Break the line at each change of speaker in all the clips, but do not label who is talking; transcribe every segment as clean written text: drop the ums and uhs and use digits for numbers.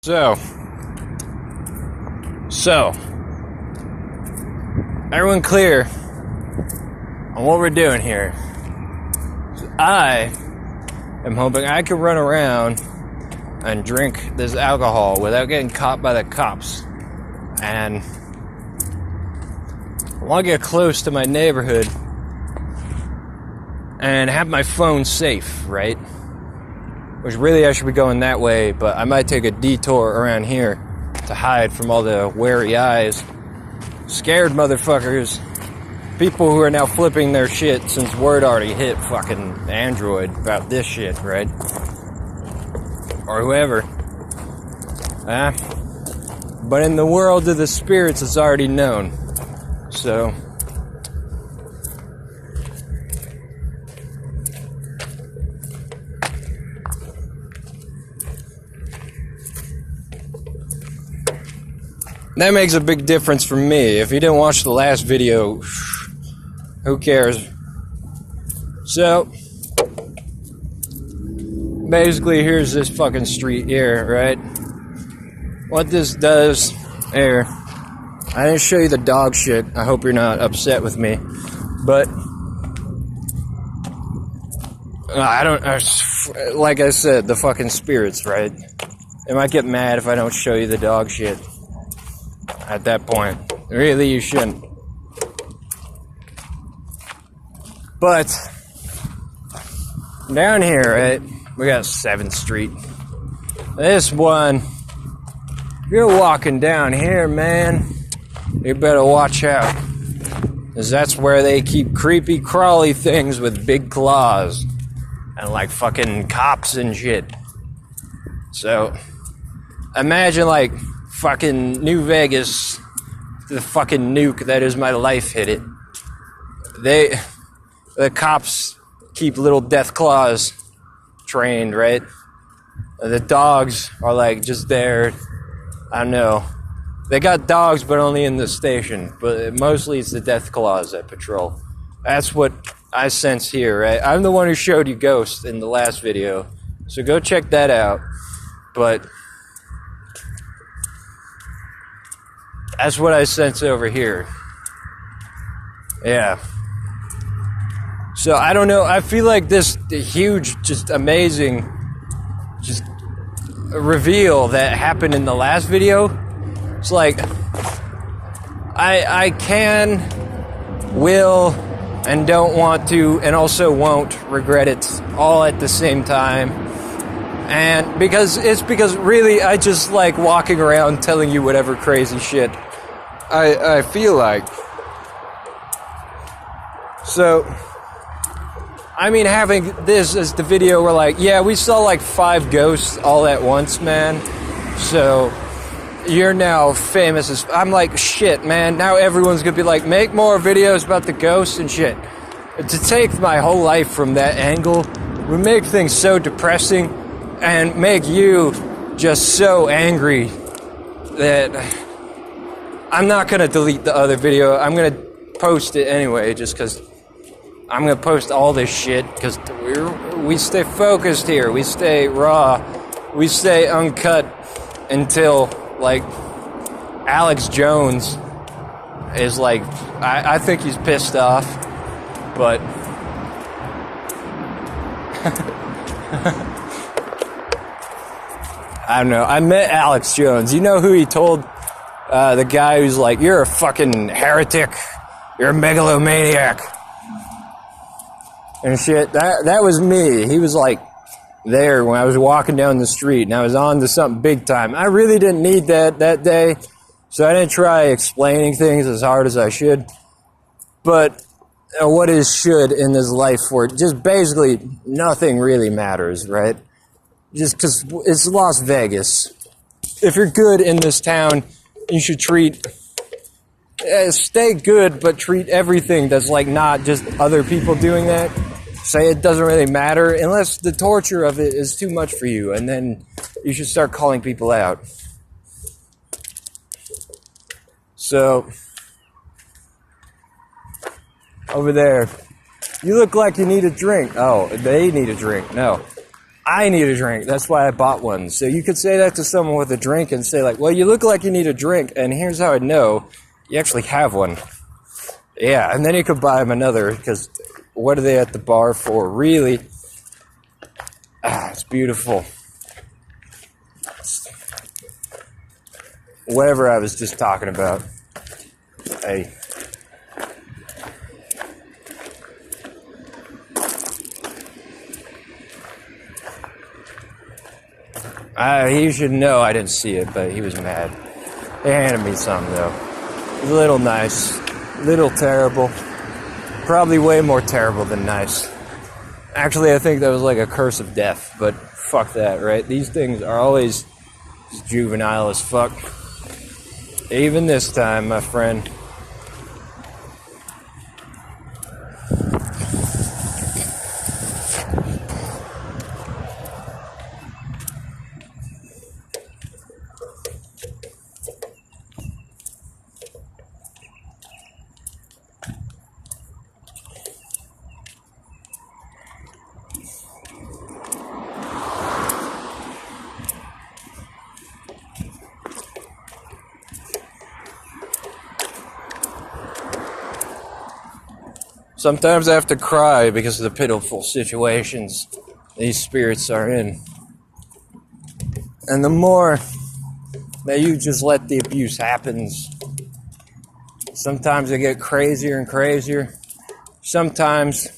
So, everyone clear on what we're doing here. I am hoping I can run around and drink this alcohol without getting caught by the cops. And I want to get close to my neighborhood and have my phone safe, right? Which really I should be going that way, but I might take a detour around here to hide from all the wary eyes. Scared motherfuckers. People who are now flipping their shit since word already hit fucking Android about this shit, right? Or whoever. But in the world of the spirits, it's already known. So... that makes a big difference for me. If you didn't watch the last video, who cares? So, basically, here's this fucking street here, right? What this does here, I didn't show you the dog shit. I hope you're not upset with me. But, like I said, the fucking spirits, right? They might get mad if I don't show you the dog shit. At that point, really, you shouldn't. But down here, right, we got 7th Street. This one, if you're walking down here, man, you better watch out, because that's where they keep creepy, crawly things with big claws and like fucking cops and shit. So imagine like fucking New Vegas, the fucking nuke that is my life hit it. The cops keep little death claws trained, right? The dogs are like just there. I don't know. They got dogs, but only in the station. But mostly it's the death claws that patrol. That's what I sense here, right? I'm the one who showed you Ghost in the last video, so go check that out. But that's what I sense over here. Yeah. So I don't know. I feel like this huge, just amazing, just reveal that happened in the last video. It's like I can, will, and don't want to, and also won't regret it all at the same time. And because really I just like walking around telling you whatever crazy shit I feel like. So, I mean, having this as the video, we're like, yeah, we saw like 5 ghosts all at once, man. So, you're now famous as... I'm like, shit, man. Now everyone's gonna be like, make more videos about the ghosts and shit. To take my whole life from that angle would make things so depressing and make you just so angry that... I'm not going to delete the other video. I'm going to post it anyway, just because I'm going to post all this shit, because we stay focused here. We stay raw. We stay uncut until, like, Alex Jones is, like, I think he's pissed off, but... I don't know. I met Alex Jones. You know who he told... the guy who's like, you're a fucking heretic, you're a megalomaniac, and shit. That was me. He was like there when I was walking down the street, and I was on to something big time. I really didn't need that day, so I didn't try explaining things as hard as I should. But what is should in this life for just basically nothing really matters, right? Just because it's Las Vegas. If you're good in this town, you should stay good, but treat everything that's like not just other people doing that. Say it doesn't really matter unless the torture of it is too much for you, and then you should start calling people out. So, over there, you look like you need a drink. Oh, they need a drink. No. I need a drink. That's why I bought one. So you could say that to someone with a drink and say like, well, you look like you need a drink, and here's how I know you actually have one. Yeah, and then you could buy them another, because what are they at the bar for, really? It's beautiful. Whatever I was just talking about. Hey. He should know I didn't see it, but he was mad. They handed me some, though. It was a little nice, a little terrible. Probably way more terrible than nice. Actually, I think that was like a curse of death, but fuck that, right? These things are always juvenile as fuck. Even this time, my friend. Sometimes I have to cry because of the pitiful situations these spirits are in. And the more that you just let the abuse happen, sometimes they get crazier and crazier. Sometimes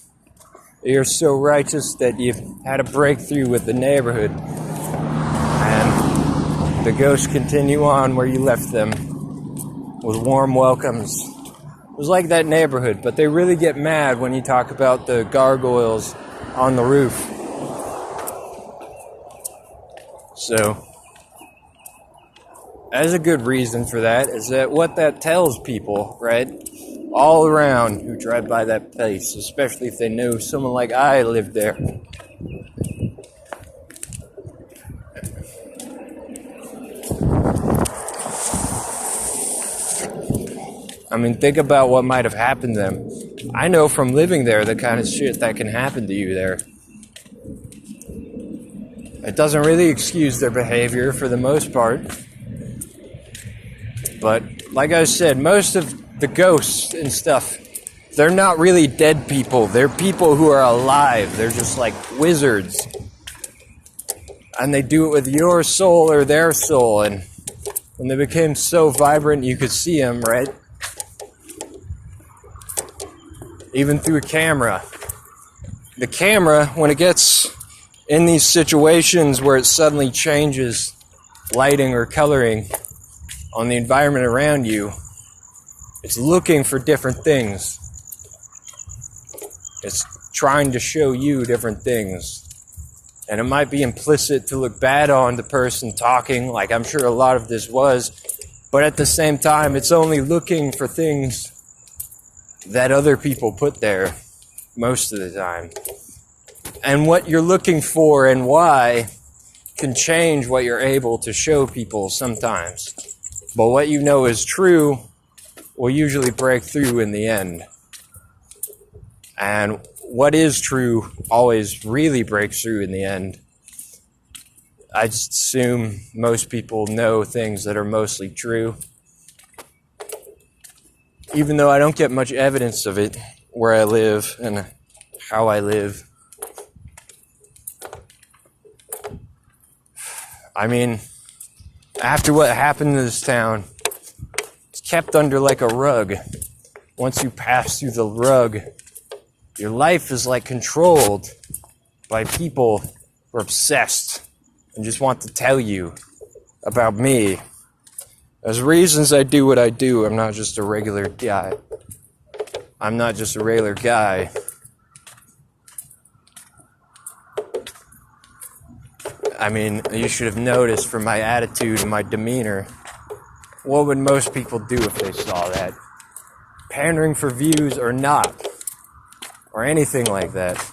you're so righteous that you've had a breakthrough with the neighborhood, and the ghosts continue on where you left them with warm welcomes. It was like that neighborhood, but they really get mad when you talk about the gargoyles on the roof. So, there's a good reason for that, is that what that tells people, right, all around who drive by that place, especially if they knew someone like I lived there. I mean, think about what might have happened to them. I know from living there the kind of shit that can happen to you there. It doesn't really excuse their behavior for the most part. But, like I said, most of the ghosts and stuff, they're not really dead people. They're people who are alive. They're just like wizards. And they do it with your soul or their soul. And when they became so vibrant, you could see them, right? Even through a camera. The camera, when it gets in these situations where it suddenly changes lighting or coloring on the environment around you, it's looking for different things. It's trying to show you different things. And it might be implicit to look bad on the person talking, like I'm sure a lot of this was, but at the same time, it's only looking for things that other people put there most of the time. And what you're looking for and why can change what you're able to show people sometimes. But what you know is true will usually break through in the end. And what is true always really breaks through in the end. I just assume most people know things that are mostly true. Even though I don't get much evidence of it where I live and how I live. I mean, after what happened in this town, it's kept under like a rug. Once you pass through the rug, your life is like controlled by people who are obsessed and just want to tell you about me. There's reasons I do what I do. I'm not just a regular guy. I'm not just a regular guy. I mean, you should have noticed from my attitude and my demeanor. What would most people do if they saw that? Pandering for views or not? Or anything like that.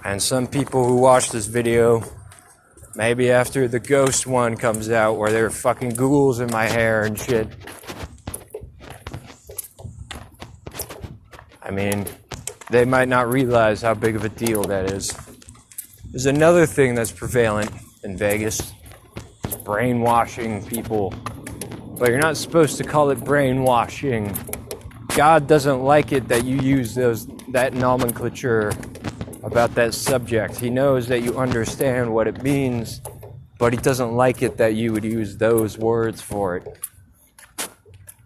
And some people who watch this video, maybe after the ghost one comes out where there are fucking ghouls in my hair and shit. I mean, they might not realize how big of a deal that is. There's another thing that's prevalent in Vegas. It's brainwashing people. But you're not supposed to call it brainwashing. God doesn't like it that you use that nomenclature about that subject. He knows that you understand what it means, but he doesn't like it that you would use those words for it.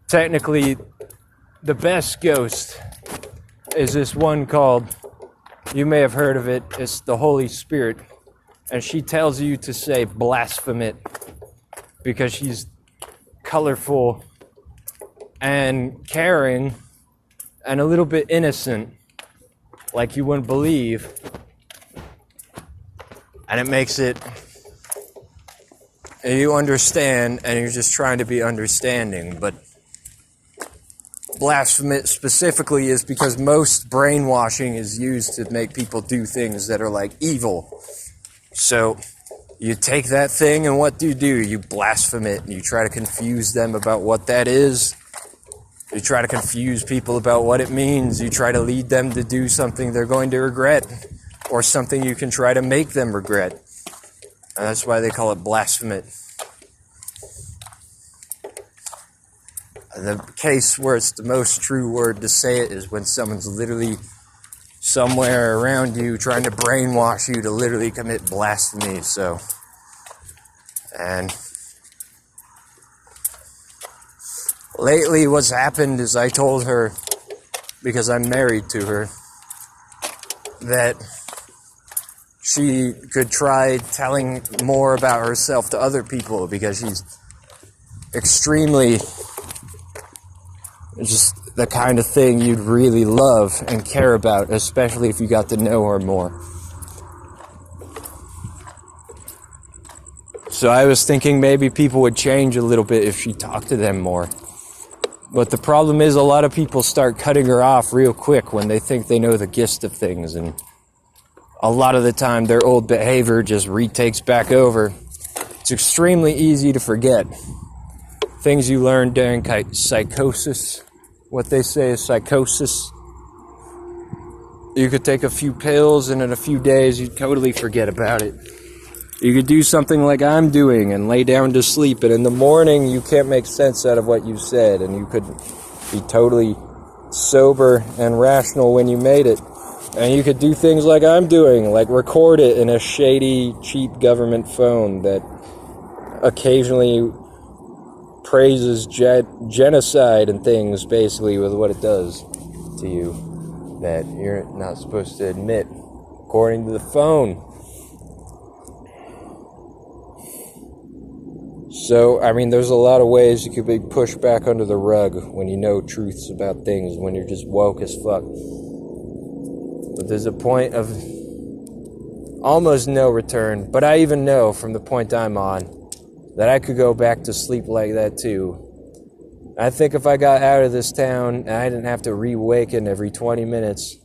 Technically, the best ghost is this one called, you may have heard of it, it's the Holy Spirit. And she tells you to say blasphemate because she's colorful and caring and a little bit innocent, like you wouldn't believe. And it makes it, you understand and you're just trying to be understanding. But blasphemate specifically is because most brainwashing is used to make people do things that are like evil. So you take that thing and what do? You blaspheme it and you try to confuse them about what that is. You try to confuse people about what it means. You try to lead them to do something they're going to regret or something you can try to make them regret. And that's why they call it blasphemate. The case where it's the most true word to say it is when someone's literally somewhere around you trying to brainwash you to literally commit blasphemy. So, and lately what's happened is I told her, because I'm married to her, that she could try telling more about herself to other people because she's extremely just the kind of thing you'd really love and care about, especially if you got to know her more. So I was thinking maybe people would change a little bit if she talked to them more. But the problem is a lot of people start cutting her off real quick when they think they know the gist of things, and a lot of the time their old behavior just retakes back over. It's extremely easy to forget. Things you learn during psychosis, what they say is psychosis. You could take a few pills and in a few days you'd totally forget about it. You could do something like I'm doing and lay down to sleep, and in the morning you can't make sense out of what you said, and you could be totally sober and rational when you made it. And you could do things like I'm doing, like record it in a shady, cheap government phone that occasionally praises genocide and things, basically, with what it does to you that you're not supposed to admit, according to the phone. So, I mean, there's a lot of ways you could be pushed back under the rug when you know truths about things, when you're just woke as fuck. But there's a point of almost no return, but I even know from the point I'm on that I could go back to sleep like that too. I think if I got out of this town and I didn't have to reawaken every 20 minutes,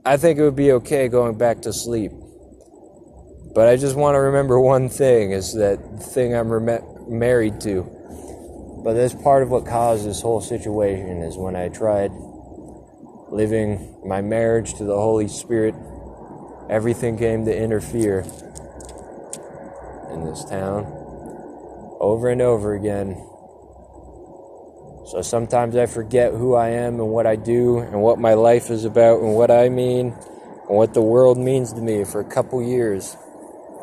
I think it would be okay going back to sleep. But I just want to remember one thing, is that the thing I'm married to. But that's part of what caused this whole situation, is when I tried living my marriage to the Holy Spirit, everything came to interfere in this town over and over again. So sometimes I forget who I am and what I do and what my life is about and what I mean and what the world means to me for a couple years.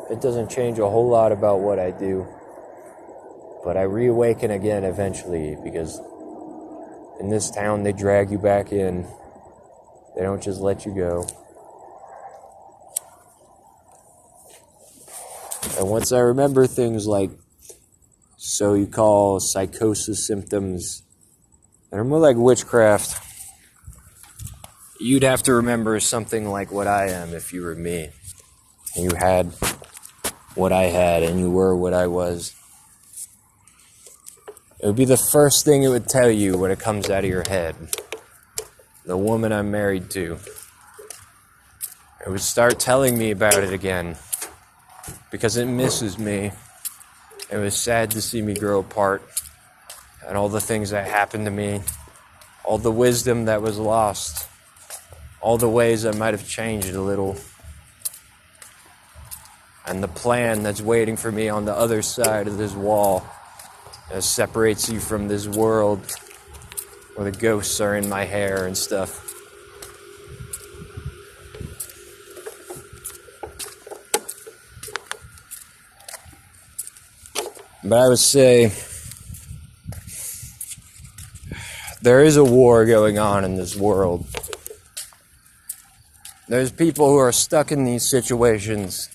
It doesn't change a whole lot about what I do, but I reawaken again eventually, because in this town they drag you back in. They don't just let you go. And once I remember things like, so you call psychosis symptoms, that are more like witchcraft, you'd have to remember something like what I am if you were me. And you had what I had and you were what I was. It would be the first thing it would tell you when it comes out of your head. The woman I'm married to. It would start telling me about it again, because it misses me. It was sad to see me grow apart, and all the things that happened to me, all the wisdom that was lost, all the ways I might have changed a little, and the plan that's waiting for me on the other side of this wall that separates you from this world where the ghosts are in my hair and stuff. But I would say there is a war going on in this world. There's people who are stuck in these situations.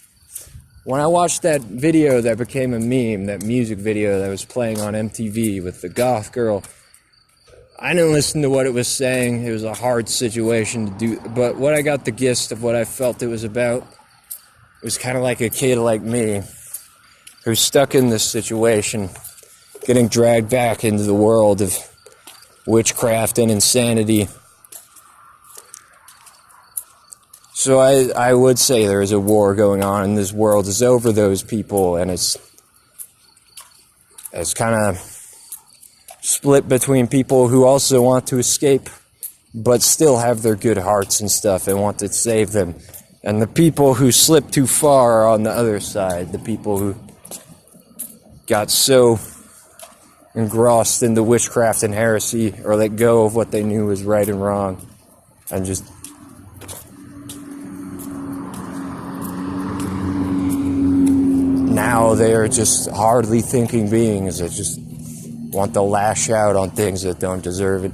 When I watched that video that became a meme, that music video that was playing on MTV with the goth girl, I didn't listen to what it was saying. It was a hard situation to do. But what I got the gist of what I felt it was about, it was kind of like a kid like me who's stuck in this situation, getting dragged back into the world of witchcraft and insanity. So I would say there is a war going on in this world. It's over those people, and it's kind of split between people who also want to escape but still have their good hearts and stuff and want to save them, and the people who slip too far are on the other side, the people who got so engrossed in the witchcraft and heresy, or let go of what they knew was right and wrong, and just now they are just hardly thinking beings that just want to lash out on things that don't deserve it.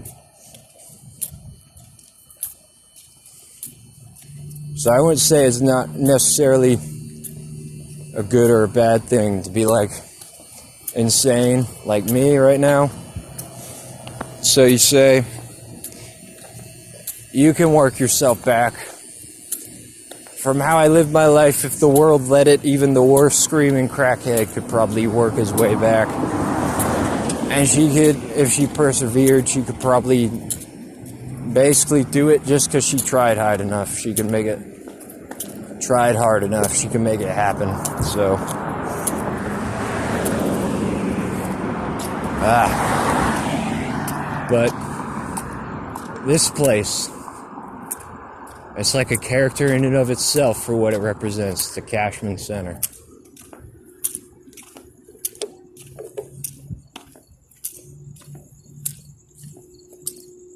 So I wouldn't say it's not necessarily a good or a bad thing to be like insane like me right now. So you say you can work yourself back. From how I lived my life, if the world let it, even the worst screaming crackhead could probably work his way back. And she could, if she persevered, she could probably basically do it just because she tried hard enough. She can make it, tried hard enough, she can make it happen. So, but this place, it's like a character in and of itself for what it represents, the Cashman Center.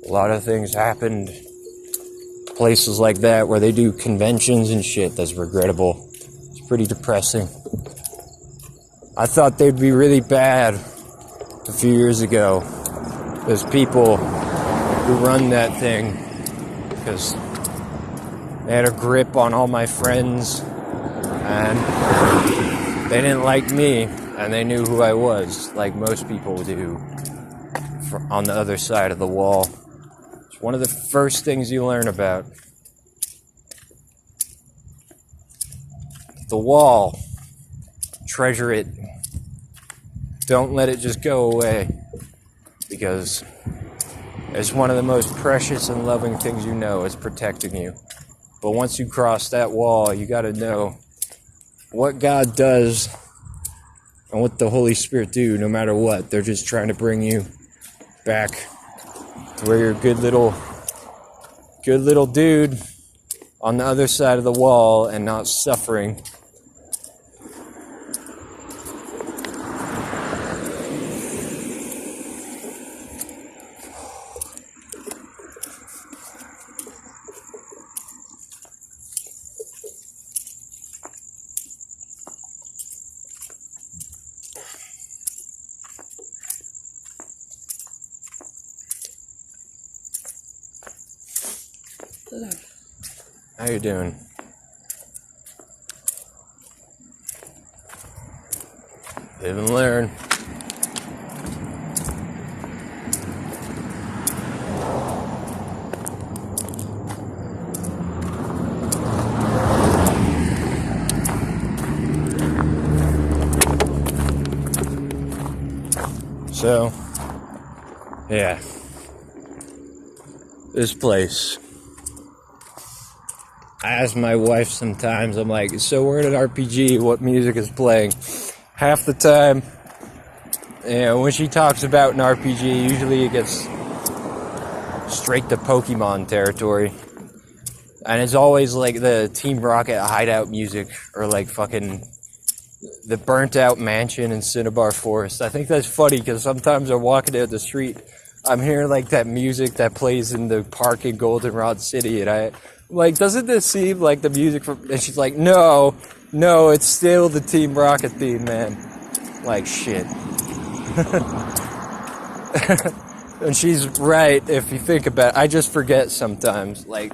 A lot of things happened, places like that where they do conventions and shit that's regrettable. It's pretty depressing. I thought they'd be really bad a few years ago. There's people who run that thing because they had a grip on all my friends, and they didn't like me, and they knew who I was, like most people do on the other side of the wall. It's one of the first things you learn about. The wall. Treasure it. Don't let it just go away, because it's one of the most precious and loving things you know. It's protecting you. But once you cross that wall, you got to know what God does and what the Holy Spirit do, no matter what. They're just trying to bring you back to where you're a good little dude on the other side of the wall and not suffering. How you doing? Live and learn. So, yeah. This place. I ask my wife sometimes, I'm like, so we're at an RPG, what music is playing? Half the time, when she talks about an RPG, usually it gets straight to Pokemon territory. And it's always like the Team Rocket hideout music, or like fucking the burnt out mansion in Cinnabar Forest. I think that's funny because sometimes I'm walking down the street, I'm hearing like that music that plays in the park in Goldenrod City, and I'm like, doesn't this seem like the music from? And she's like, no, it's still the Team Rocket theme, man. Like, shit. And she's right if you think about it. I just forget sometimes. Like,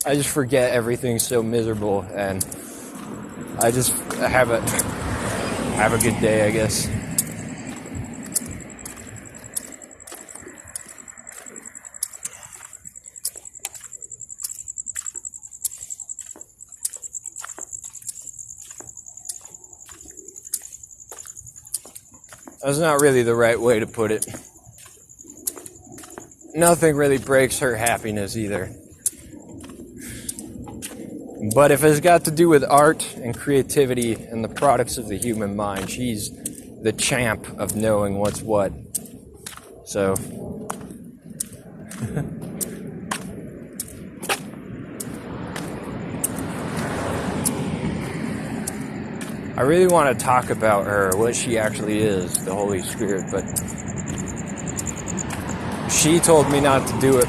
I just forget everything's so miserable, and I just have a good day, I guess. That's not really the right way to put it. Nothing really breaks her happiness either. But if it's got to do with art and creativity and the products of the human mind, she's the champ of knowing what's what. So, I really want to talk about her, what she actually is, the Holy Spirit, but she told me not to do it